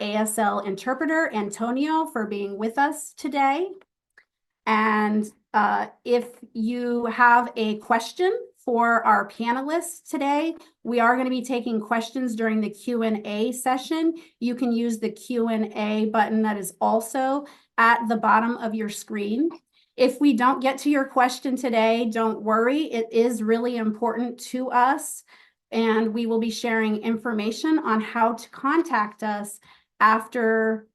ASL interpreter, Antonio, for being with us today. And if you have a question for our panelists today, we are going to be taking questions during the Q&A session. You can use the Q&A button that is also at the bottom of your screen. If we don't get to your question today, don't worry. It is really important to us, and we will be sharing information on how to contact us after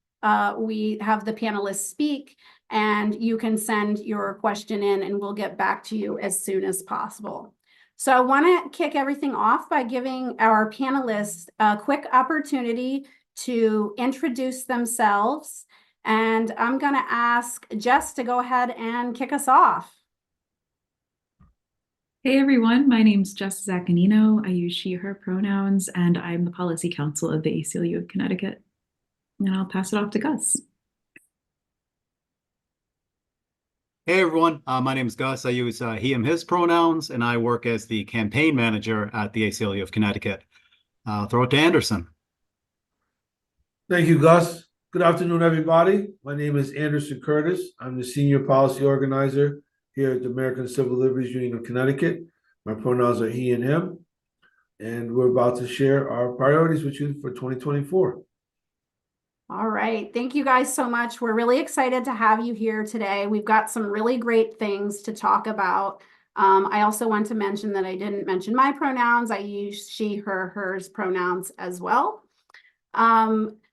we have the panelists speak, and you can send your question in and we'll get back to you as soon as possible. So I want to kick everything off by giving our panelists a quick opportunity to introduce themselves. And I'm going to ask Jess to go ahead and kick us off. Hey everyone, my name's Jess Zaccanino. I use she, her pronouns, and I'm the policy counsel of the ACLU of Connecticut. And I'll pass it off to Gus. Hey everyone, my name is Gus. I use he, him, his pronouns, and I work as the campaign manager at the ACLU of Connecticut. I'll throw it to Anderson. Thank you, Gus. Good afternoon, everybody. My name is Anderson Curtis. I'm the senior policy organizer here at the American Civil Liberties Union of Connecticut. My pronouns are he and him, and we're about to share our priorities with you for 2024. All right. Thank you guys so much. We're really excited to have you here today. We've got some really great things to talk about. I also want to mention that I didn't mention my pronouns. I use she, her, hers pronouns as well.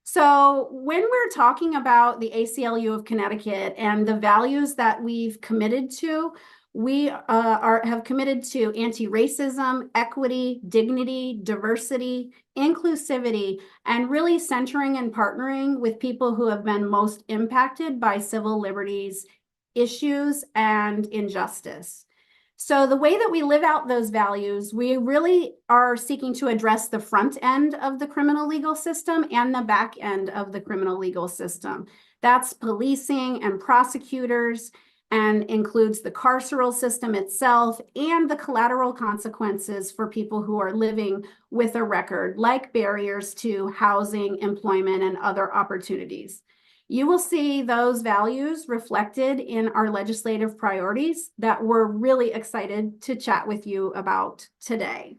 So when we're talking about the ACLU of Connecticut and the values that we've committed to, we have committed to anti-racism, equity, dignity, diversity, inclusivity, and really centering and partnering with people who have been most impacted by civil liberties issues and injustice. So the way that we live out those values, we really are seeking to address the front end of the criminal legal system and the back end of the criminal legal system. That's policing and prosecutors, and includes the carceral system itself and the collateral consequences for people who are living with a record, like barriers to housing, employment, and other opportunities. You will see those values reflected in our legislative priorities that we're really excited to chat with you about today.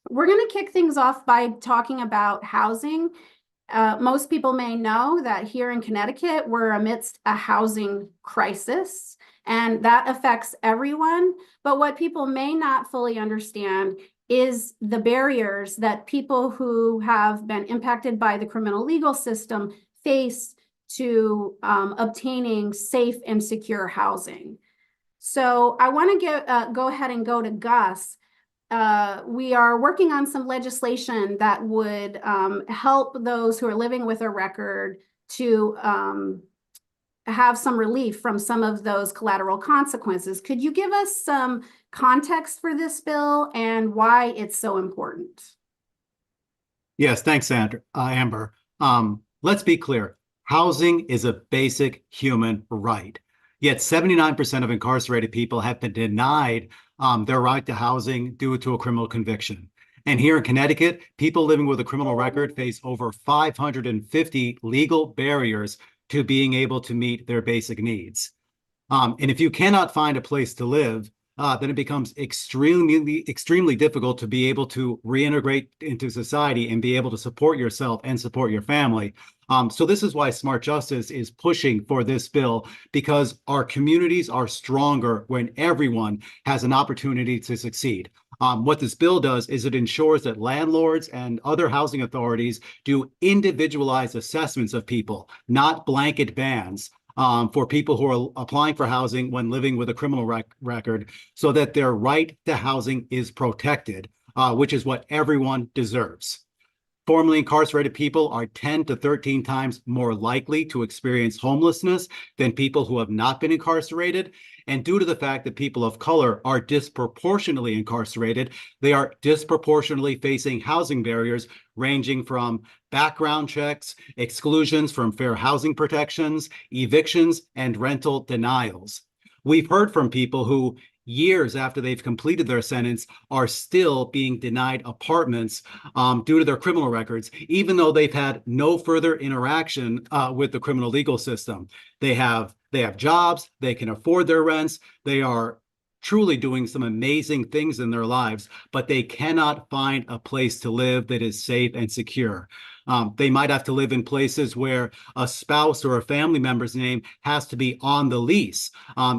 We're going to kick things off by talking about housing. Most people may know that here in Connecticut, we're amidst a housing crisis, and that affects everyone. But what people may not fully understand is the barriers that people who have been impacted by the criminal legal system face to obtaining safe and secure housing. So I want to go ahead and go to Gus. We are working on some legislation that would help those who are living with a record to have some relief from some of those collateral consequences. Could you give us some context for this bill and why it's so important? Yes, thanks, Amber. Let's be clear. Housing is a basic human right. Yet 79% of incarcerated people have been denied their right to housing due to a criminal conviction. And here in Connecticut, people living with a criminal record face over 550 legal barriers to being able to meet their basic needs. And if you cannot find a place to live, then it becomes extremely difficult to be able to reintegrate into society and be able to support yourself and support your family. So this is why Smart Justice is pushing for this bill, because our communities are stronger when everyone has an opportunity to succeed. What this bill does is it ensures that landlords and other housing authorities do individualized assessments of people, not blanket bans. For people who are applying for housing when living with a criminal record, so that their right to housing is protected, which is what everyone deserves. Formerly incarcerated people are 10 to 13 times more likely to experience homelessness than people who have not been incarcerated. And due to the fact that people of color are disproportionately incarcerated, they are disproportionately facing housing barriers ranging from background checks, exclusions from fair housing protections, evictions, and rental denials. We've heard from people who, years after they've completed their sentence, are still being denied apartments due to their criminal records, even though they've had no further interaction with the criminal legal system. They have jobs, they can afford their rents, they are truly doing some amazing things in their lives, but they cannot find a place to live that is safe and secure. They might have to live in places where a spouse or a family member's name has to be on the lease,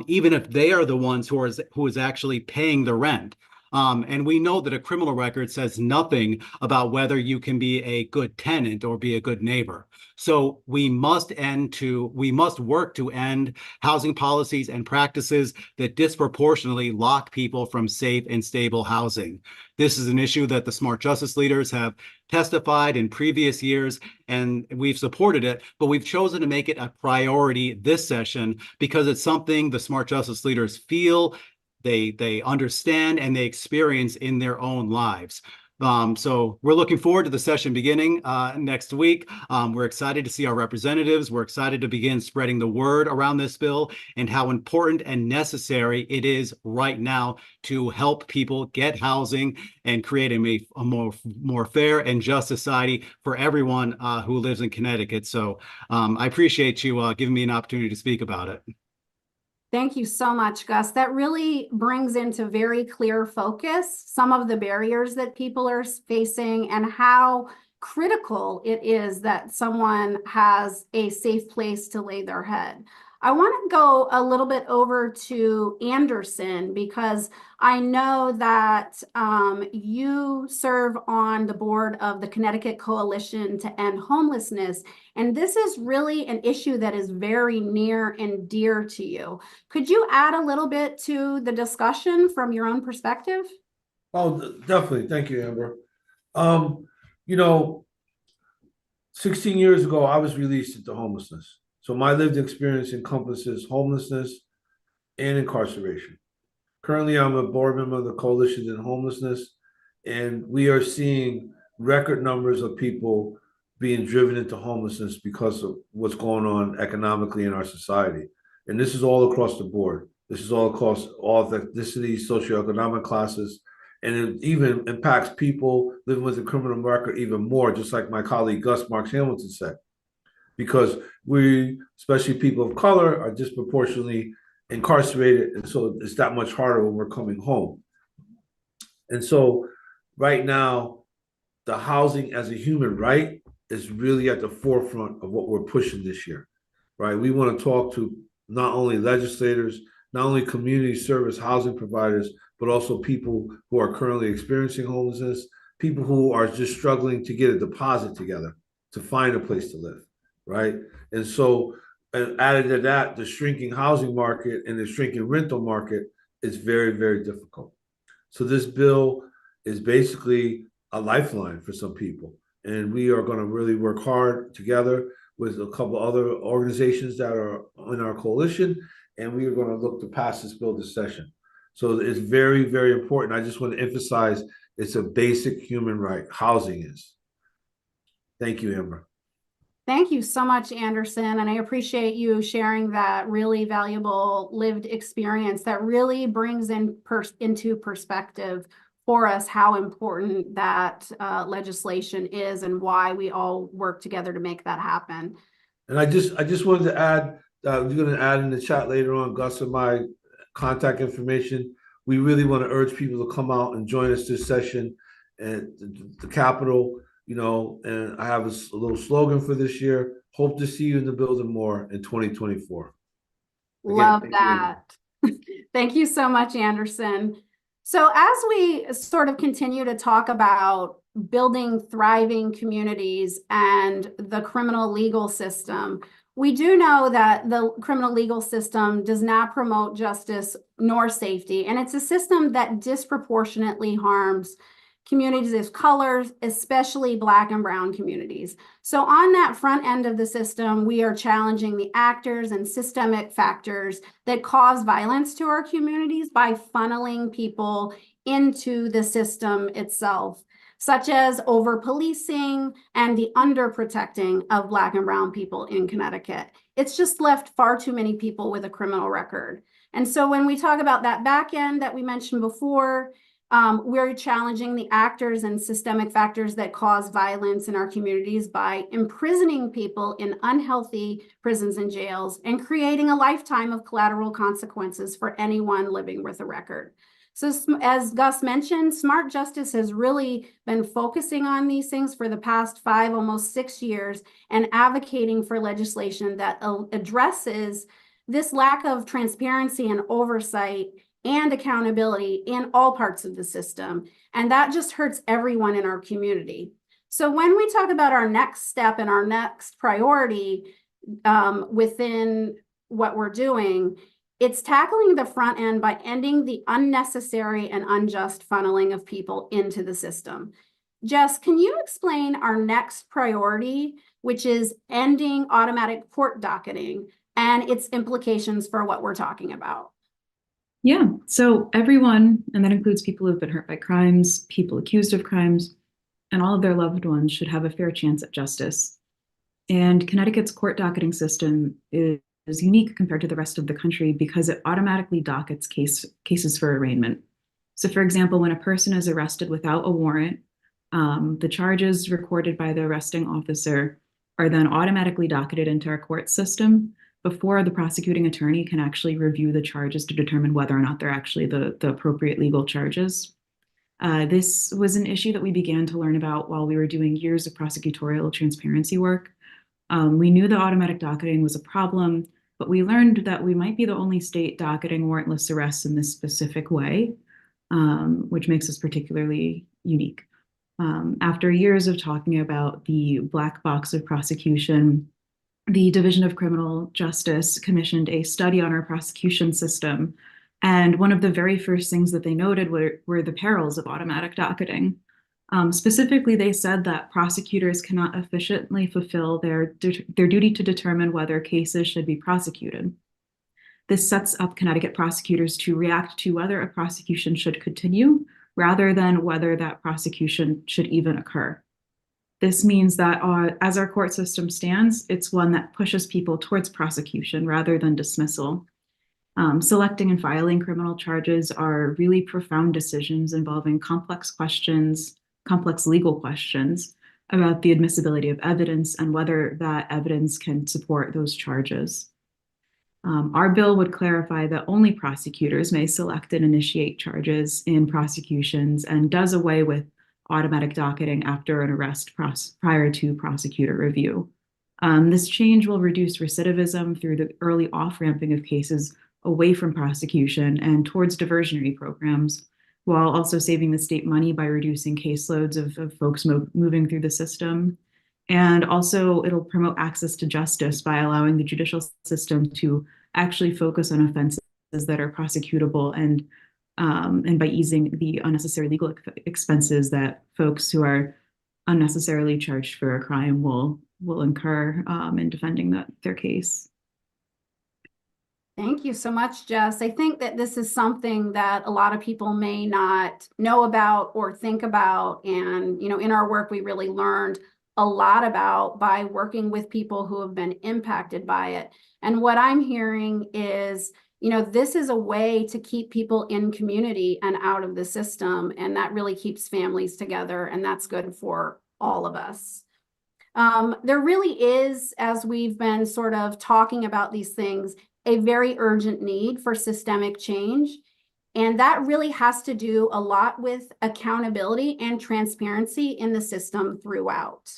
even if they are the ones who is actually paying the rent. And we know that a criminal record says nothing about whether you can be a good tenant or be a good neighbor. So we must work to end housing policies and practices that disproportionately lock people from safe and stable housing. This is an issue that the Smart Justice leaders have testified in previous years, and we've supported it, but we've chosen to make it a priority this session because it's something the Smart Justice leaders feel, they understand, and they experience in their own lives. So we're looking forward to the session beginning next week. We're excited to see our representatives. We're excited to begin spreading the word around this bill and how important and necessary it is right now to help people get housing and create a more fair and just society for everyone who lives in Connecticut. So I appreciate you giving me an opportunity to speak about it. Thank you so much, Gus. That really brings into very clear focus some of the barriers that people are facing and how critical it is that someone has a safe place to lay their head. I want to go a little bit over to Anderson because I know that you serve on the board of the Connecticut Coalition to End Homelessness, and this is really an issue that is very near and dear to you. Could you add a little bit to the discussion from your own perspective? Oh, definitely. Thank you, Amber. You know, 16 years ago, I was released into homelessness. So my lived experience encompasses homelessness and incarceration. Currently, I'm a board member of the Coalition in Homelessness, and we are seeing record numbers of people being driven into homelessness because of what's going on economically in our society. And this is all across the board. This is all across all ethnicities, socioeconomic classes, and it even impacts people living with a criminal record even more, just like my colleague Gus Marks Hamilton said, because we, especially people of color, are disproportionately incarcerated, and so it's that much harder when we're coming home. And so right now, the housing as a human right is really at the forefront of what we're pushing this year, right? We want to talk to not only legislators, not only community service housing providers, but also people who are currently experiencing homelessness, people who are just struggling to get a deposit together to find a place to live, right? And so, and added to that, the shrinking housing market and the shrinking rental market is very, very difficult. So this bill is basically a lifeline for some people. And we are going to really work hard together with a couple other organizations that are in our coalition, and we are going to look to pass this bill this session. So it's very, very important. I just want to emphasize it's a basic human right. Housing is. Thank you, Amber. Thank you so much, Anderson, and I appreciate you sharing that really valuable lived experience that really brings into perspective for us how important that legislation is and why we all work together to make that happen. And I just wanted to add, we're going to add in the chat later on, Gus, and my contact information. We really want to urge people to come out and join us this session at the Capitol. You know, and I have a little slogan for this year. Hope to see you in the building more in 2024. Love that. Thank you so much, Anderson. So as we sort of continue to talk about building thriving communities and the criminal legal system, we do know that the criminal legal system does not promote justice nor safety, and it's a system that disproportionately harms communities of color, especially Black and Brown communities. So on that front end of the system, we are challenging the actors and systemic factors that cause violence to our communities by funneling people into the system itself, such as over-policing and the under-protecting of Black and Brown people in Connecticut. It's just left far too many people with a criminal record. And so when we talk about that back end that we mentioned before, we're challenging the actors and systemic factors that cause violence in our communities by imprisoning people in unhealthy prisons and jails and creating a lifetime of collateral consequences for anyone living with a record. So as Gus mentioned, Smart Justice has really been focusing on these things for the past 5, almost 6 years, and advocating for legislation that addresses this lack of transparency and oversight and accountability in all parts of the system. And that just hurts everyone in our community. So when we talk about our next step and our next priority within what we're doing, it's tackling the front end by ending the unnecessary and unjust funneling of people into the system. Jess, can you explain our next priority, which is ending automatic court docketing and its implications for what we're talking about? Yeah, so everyone, and that includes people who've been hurt by crimes, people accused of crimes, and all of their loved ones should have a fair chance at justice. And Connecticut's court docketing system is unique compared to the rest of the country because it automatically dockets cases for arraignment. So for example, when a person is arrested without a warrant, the charges recorded by the arresting officer are then automatically docketed into our court system before the prosecuting attorney can actually review the charges to determine whether or not they're actually the appropriate legal charges. This was an issue that we began to learn about while we were doing years of prosecutorial transparency work. We knew that automatic docketing was a problem, but we learned that we might be the only state docketing warrantless arrests in this specific way, which makes us particularly unique. After years of talking about the black box of prosecution, the Division of Criminal Justice commissioned a study on our prosecution system. And one of the very first things that they noted were the perils of automatic docketing. Specifically, they said that prosecutors cannot efficiently fulfill their duty to determine whether cases should be prosecuted. This sets up Connecticut prosecutors to react to whether a prosecution should continue rather than whether that prosecution should even occur. This means that as our court system stands, it's one that pushes people towards prosecution rather than dismissal. Selecting and filing criminal charges are really profound decisions involving complex legal questions about the admissibility of evidence and whether that evidence can support those charges. Our bill would clarify that only prosecutors may select and initiate charges in prosecutions and does away with automatic docketing after an arrest prior to prosecutor review. This change will reduce recidivism through the early off-ramping of cases away from prosecution and towards diversionary programs, while also saving the state money by reducing caseloads of folks moving through the system. And also it'll promote access to justice by allowing the judicial system to actually focus on offenses that are prosecutable and by easing the unnecessary legal expenses that folks who are unnecessarily charged for a crime will incur in defending their case. Thank you so much, Jess. I think that this is something that a lot of people may not know about or think about. And, in our work, we really learned a lot about by working with people who have been impacted by it. And what I'm hearing is, this is a way to keep people in community and out of the system. And that really keeps families together. And that's good for all of us. There really is, as we've been sort of talking about these things, a very urgent need for systemic change. And that really has to do a lot with accountability and transparency in the system throughout.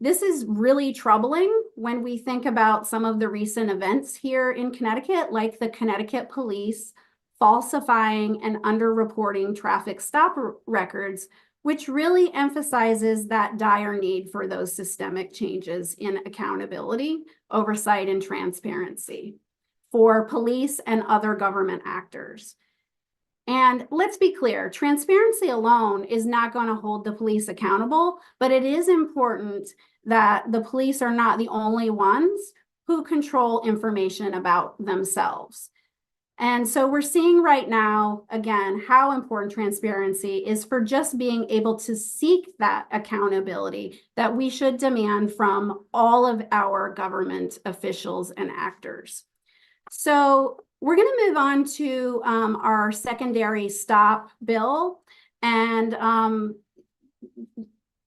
This is really troubling when we think about some of the recent events here in Connecticut, like the Connecticut police falsifying and underreporting traffic stop records, which really emphasizes that dire need for those systemic changes in accountability, oversight, and transparency for police and other government actors. And let's be clear, transparency alone is not going to hold the police accountable, but it is important that the police are not the only ones who control information about themselves. And so we're seeing right now, again, how important transparency is for just being able to seek that accountability that we should demand from all of our government officials and actors. So we're going to move on to our secondary stop bill. And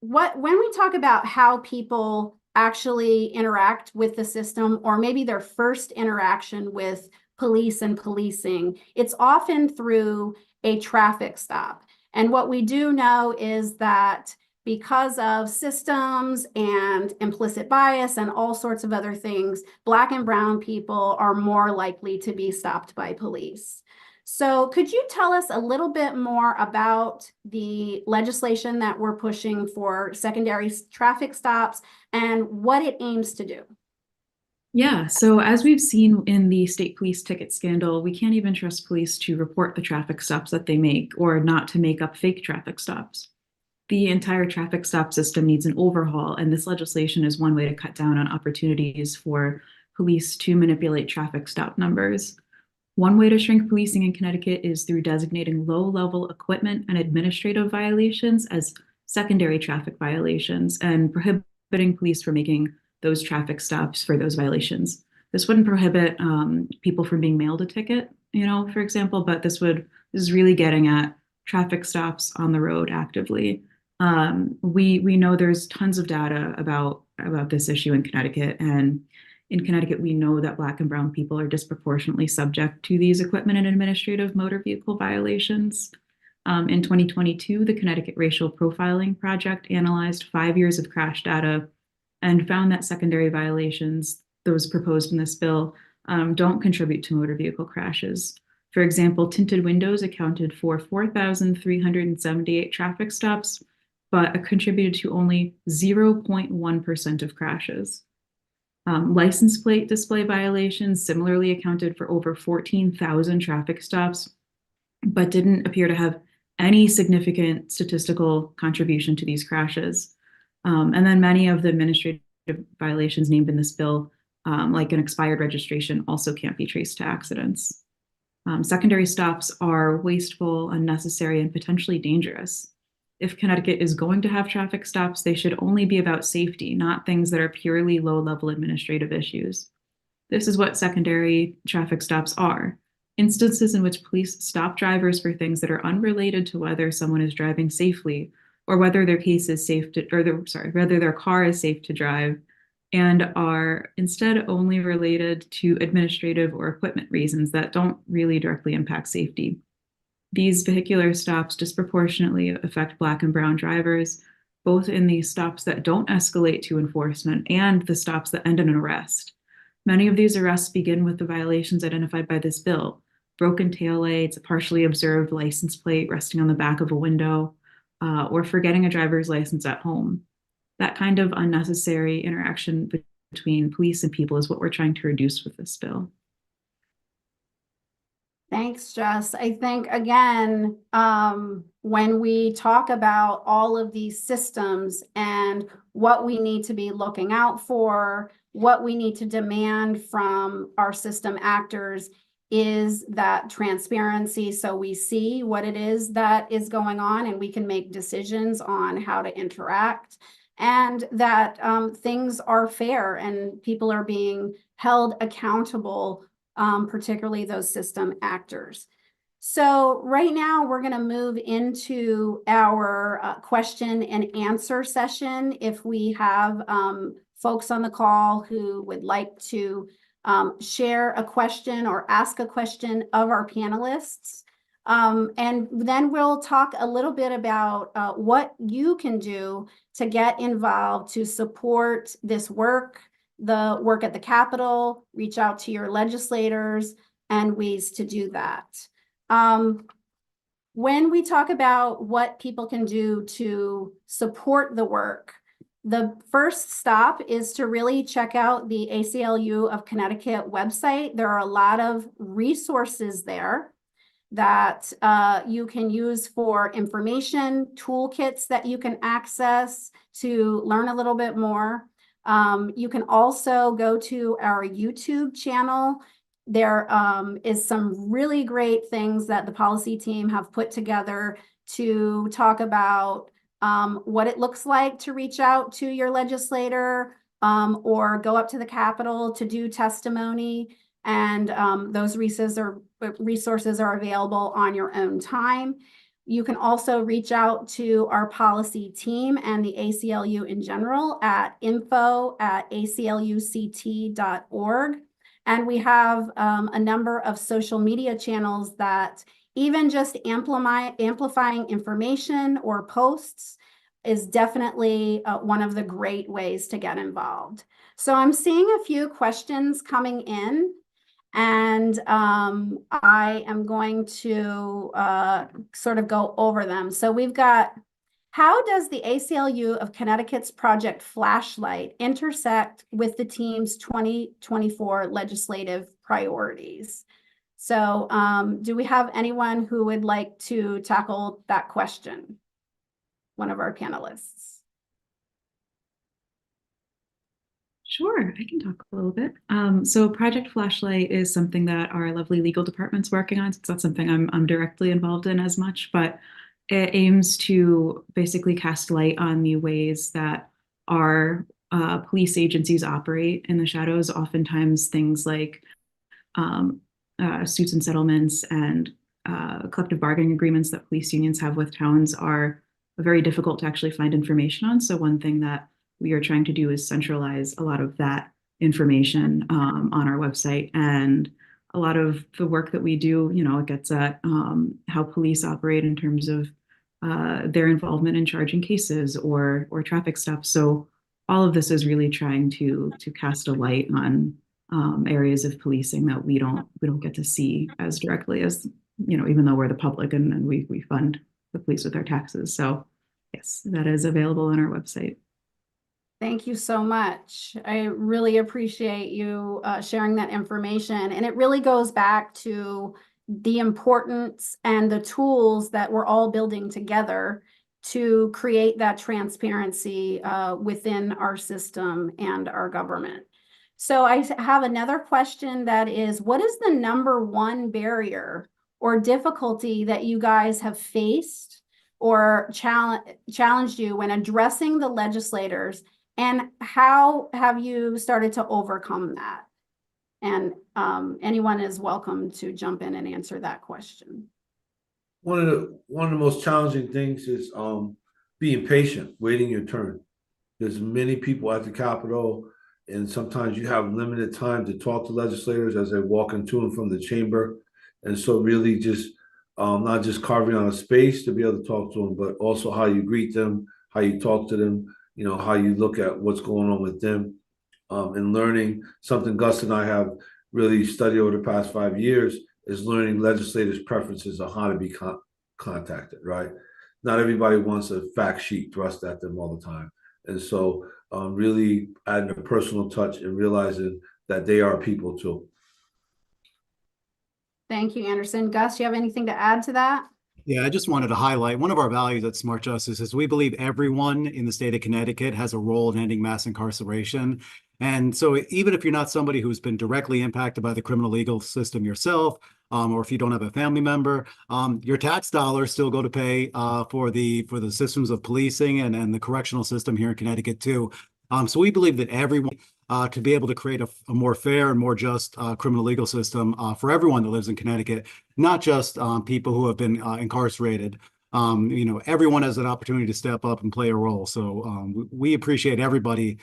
when we talk about how people actually interact with the system, or maybe their first interaction with police and policing, it's often through a traffic stop. And what we do know is that because of systems and implicit bias and all sorts of other things, Black and brown people are more likely to be stopped by police. So could you tell us a little bit more about the legislation that we're pushing for secondary traffic stops and what it aims to do? Yeah, so as we've seen in the state police ticket scandal, we can't even trust police to report the traffic stops that they make or not to make up fake traffic stops. The entire traffic stop system needs an overhaul, and this legislation is one way to cut down on opportunities for police to manipulate traffic stop numbers. One way to shrink policing in Connecticut is through designating low-level equipment and administrative violations as secondary traffic violations and prohibiting police from making those traffic stops for those violations. This wouldn't prohibit people from being mailed a ticket, for example, but this is really getting at traffic stops on the road actively. We know there's tons of data about this issue in Connecticut, and in Connecticut, we know that Black and brown people are disproportionately subject to these equipment and administrative motor vehicle violations. In 2022, the Connecticut Racial Profiling Project analyzed 5 years of crash data and found that secondary violations, those proposed in this bill, don't contribute to motor vehicle crashes. For example, tinted windows accounted for 4,378 traffic stops, but contributed to only 0.1% of crashes. License plate display violations similarly accounted for over 14,000 traffic stops, but didn't appear to have any significant statistical contribution to these crashes. And then many of the administrative violations named in this bill, like an expired registration, also can't be traced to accidents. Secondary stops are wasteful, unnecessary, and potentially dangerous. If Connecticut is going to have traffic stops, they should only be about safety, not things that are purely low-level administrative issues. This is what secondary traffic stops are: instances in which police stop drivers for things that are unrelated to whether someone is driving safely or whether their case is safe to, whether their car is safe to drive, and are instead only related to administrative or equipment reasons that don't really directly impact safety. These vehicular stops disproportionately affect Black and brown drivers, both in the stops that don't escalate to enforcement and the stops that end in an arrest. Many of these arrests begin with the violations identified by this bill: broken taillights, a partially observed license plate resting on the back of a window, or forgetting a driver's license at home. That kind of unnecessary interaction between police and people is what we're trying to reduce with this bill. Thanks, Jess. I think, again, when we talk about all of these systems and what we need to be looking out for, what we need to demand from our system actors is that transparency, so we see what it is that is going on and we can make decisions on how to interact, and that things are fair and people are being held accountable, particularly those system actors. So right now we're going to move into our question and answer session. If we have folks on the call who would like to share a question or ask a question of our panelists. And then we'll talk a little bit about what you can do to get involved to support this work, the work at the Capitol, reach out to your legislators, and ways to do that. When we talk about what people can do to support the work, the first stop is to really check out the ACLU of Connecticut website. There are a lot of resources there that you can use for information, toolkits that you can access to learn a little bit more. You can also go to our YouTube channel. There is some really great things that the policy team have put together to talk about what it looks like to reach out to your legislator or go up to the Capitol to do testimony. and those resources are available on your own time. You can also reach out to our policy team and the ACLU in general at info@acluct.org. And we have a number of social media channels that even just amplifying information or posts is definitely one of the great ways to get involved. So I'm seeing a few questions coming in. And I am going to sort of go over them. So we've got, how does the ACLU of Connecticut's Project Flashlight intersect with the team's 2024 legislative priorities? So do we have anyone who would like to tackle that question? One of our panelists. Sure, I can talk a little bit. So Project Flashlight is something that our lovely legal department's working on. It's not something I'm directly involved in as much, but it aims to basically cast light on the ways that our police agencies operate in the shadows. Oftentimes things like suits and settlements and collective bargaining agreements that police unions have with towns are very difficult to actually find information on. So one thing that we are trying to do is centralize a lot of that information on our website. And a lot of the work that we do, it gets at how police operate in terms of their involvement in charging cases or traffic stops. So all of this is really trying to cast a light on areas of policing that we don't get to see as directly as, even though we're the public and we fund the police with our taxes. So yes, that is available on our website. Thank you so much. I really appreciate you sharing that information. And it really goes back to the importance and the tools that we're all building together to create that transparency within our system and our government. So I have another question that is, what is the #1 barrier or difficulty that you guys have faced or challenged you when addressing the legislators? And how have you started to overcome that? And anyone is welcome to jump in and answer that question. One of the most challenging things is being patient, waiting your turn. There's many people at the Capitol, and sometimes you have limited time to talk to legislators as they walk into and from the chamber. And so really just not just carving out a space to be able to talk to them, but also how you greet them, how you talk to them, how you look at what's going on with them, and learning something Gus and I have really studied over the past 5 years is learning legislators' preferences on how to be contacted, right? Not everybody wants a fact sheet thrust at them all the time. And so really adding a personal touch and realizing that they are people too. Thank you, Anderson. Gus, you have anything to add to that? Yeah, I just wanted to highlight one of our values at Smart Justice is we believe everyone in the state of Connecticut has a role in ending mass incarceration. And so even if you're not somebody who's been directly impacted by the criminal legal system yourself, or if you don't have a family member, your tax dollars still go to pay for the systems of policing and the correctional system here in Connecticut too. So we believe that everyone to be able to create a more fair and more just criminal legal system for everyone that lives in Connecticut, not just people who have been incarcerated. Everyone has an opportunity to step up and play a role. So we appreciate everybody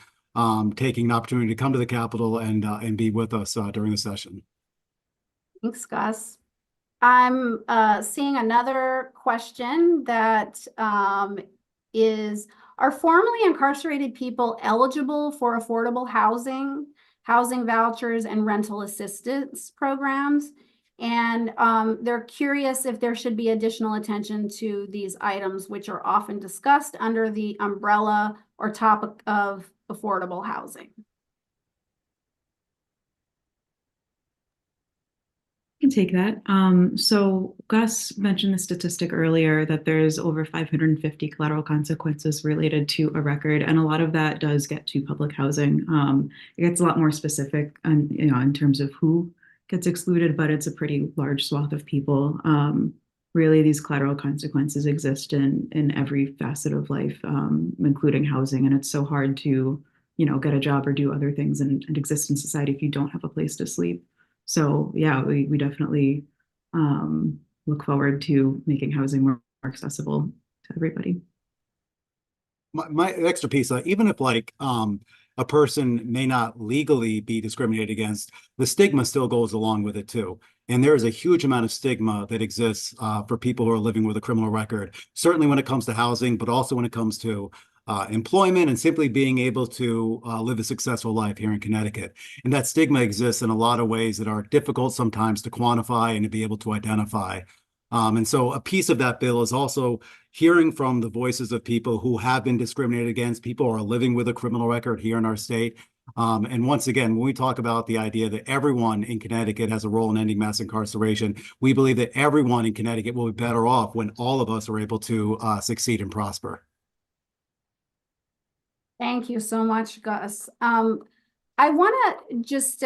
taking an opportunity to come to the Capitol and be with us during the session. Thanks, Gus. I'm seeing another question that is, are formerly incarcerated people eligible for affordable housing vouchers, and rental assistance programs? And they're curious if there should be additional attention to these items, which are often discussed under the umbrella or topic of affordable housing. Can take that. So Gus mentioned the statistic earlier that there's over 550 collateral consequences related to a record, and a lot of that does get to public housing. It gets a lot more specific, in terms of who gets excluded, but it's a pretty large swath of people. Really, these collateral consequences exist in every facet of life, including housing, and it's so hard to get a job or do other things and exist in society if you don't have a place to sleep. So yeah, we definitely look forward to making housing more accessible to everybody. My extra piece, even if like a person may not legally be discriminated against, the stigma still goes along with it too. And there is a huge amount of stigma that exists for people who are living with a criminal record, certainly when it comes to housing, but also when it comes to employment and simply being able to live a successful life here in Connecticut. And that stigma exists in a lot of ways that are difficult sometimes to quantify and to be able to identify. And so a piece of that bill is also hearing from the voices of people who have been discriminated against, people who are living with a criminal record here in our state. And once again, when we talk about the idea that everyone in Connecticut has a role in ending mass incarceration, we believe that everyone in Connecticut will be better off when all of us are able to succeed and prosper. Thank you so much, Gus. I want to just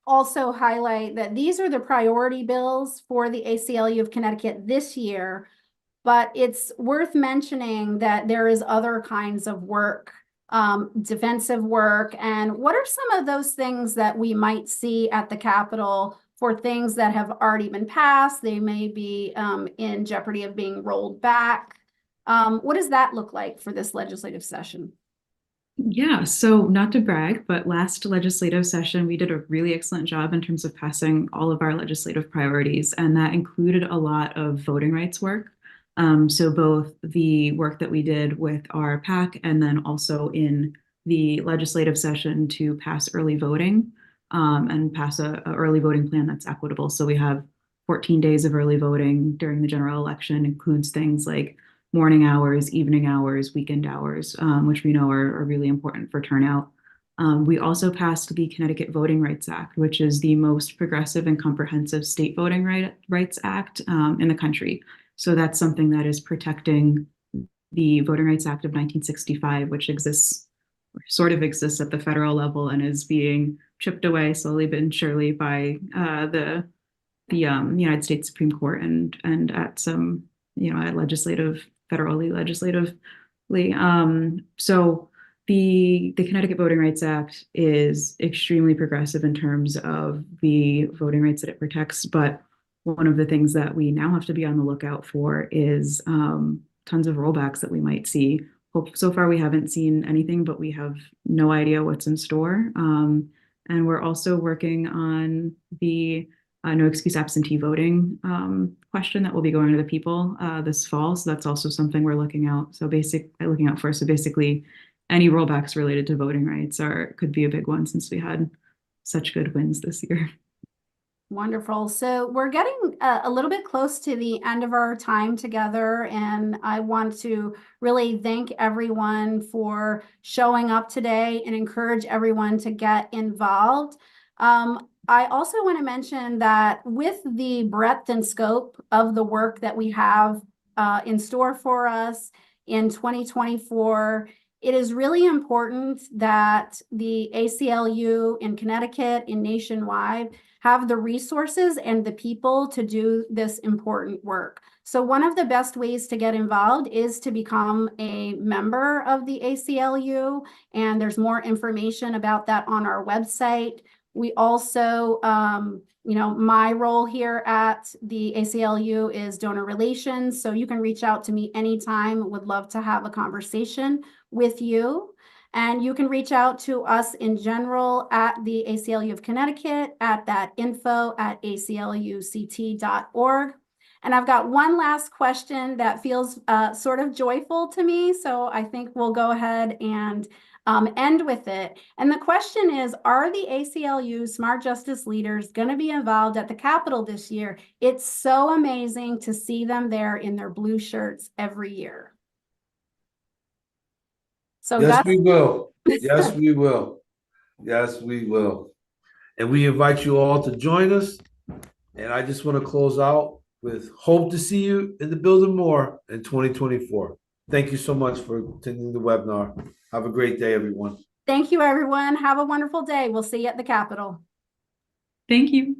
also highlight that these are the priority bills for the ACLU of Connecticut this year, but it's worth mentioning that there is other kinds of work, defensive work. And what are some of those things that we might see at the Capitol for things that have already been passed? They may be in jeopardy of being rolled back. What does that look like for this legislative session? Yeah, so not to brag, but last legislative session, we did a really excellent job in terms of passing all of our legislative priorities, and that included a lot of voting rights work. So both the work that we did with our PAC and then also in the legislative session to pass early voting and pass a early voting plan that's equitable. So we have 14 days of early voting during the general election, includes things like morning hours, evening hours, weekend hours, which we know are really important for turnout. We also passed the Connecticut Voting Rights Act, which is the most progressive and comprehensive state voting rights act in the country. So that's something that is protecting the Voting Rights Act of 1965, which exists, or sort of exists at the federal level and is being chipped away slowly but surely by the United States Supreme Court and at some, at federally legislatively. So the Connecticut Voting Rights Act is extremely progressive in terms of the voting rights that it protects. But one of the things that we now have to be on the lookout for is tons of rollbacks that we might see. So far, we haven't seen anything, but we have no idea what's in store. And we're also working on the no excuse absentee voting question that will be going to the people this fall. So that's also something we're looking out. So looking out for. So basically, any rollbacks related to voting rights could be a big one since we had such good wins this year. Wonderful. So we're getting a little bit close to the end of our time together, and I want to really thank everyone for showing up today and encourage everyone to get involved. I also want to mention that with the breadth and scope of the work that we have in store for us in 2024, it is really important that the ACLU in Connecticut and nationwide have the resources and the people to do this important work. So one of the best ways to get involved is to become a member of the ACLU, and there's more information about that on our website. We also, my role here at the ACLU is donor relations, so you can reach out to me anytime. Would love to have a conversation with you. And you can reach out to us in general at the ACLU of Connecticut at that info@acluct.org. And I've got one last question that feels sort of joyful to me, so I think we'll go ahead and end with it. And the question is, are the ACLU Smart Justice leaders going to be involved at the Capitol this year? It's so amazing to see them there in their blue shirts every year. So yes, we will. Yes, we will. Yes, we will. And we invite you all to join us. And I just want to close out with hope to see you in the building more in 2024. Thank you so much for attending the webinar. Have a great day, everyone. Thank you, everyone. Have a wonderful day. We'll see you at the Capitol. Thank you.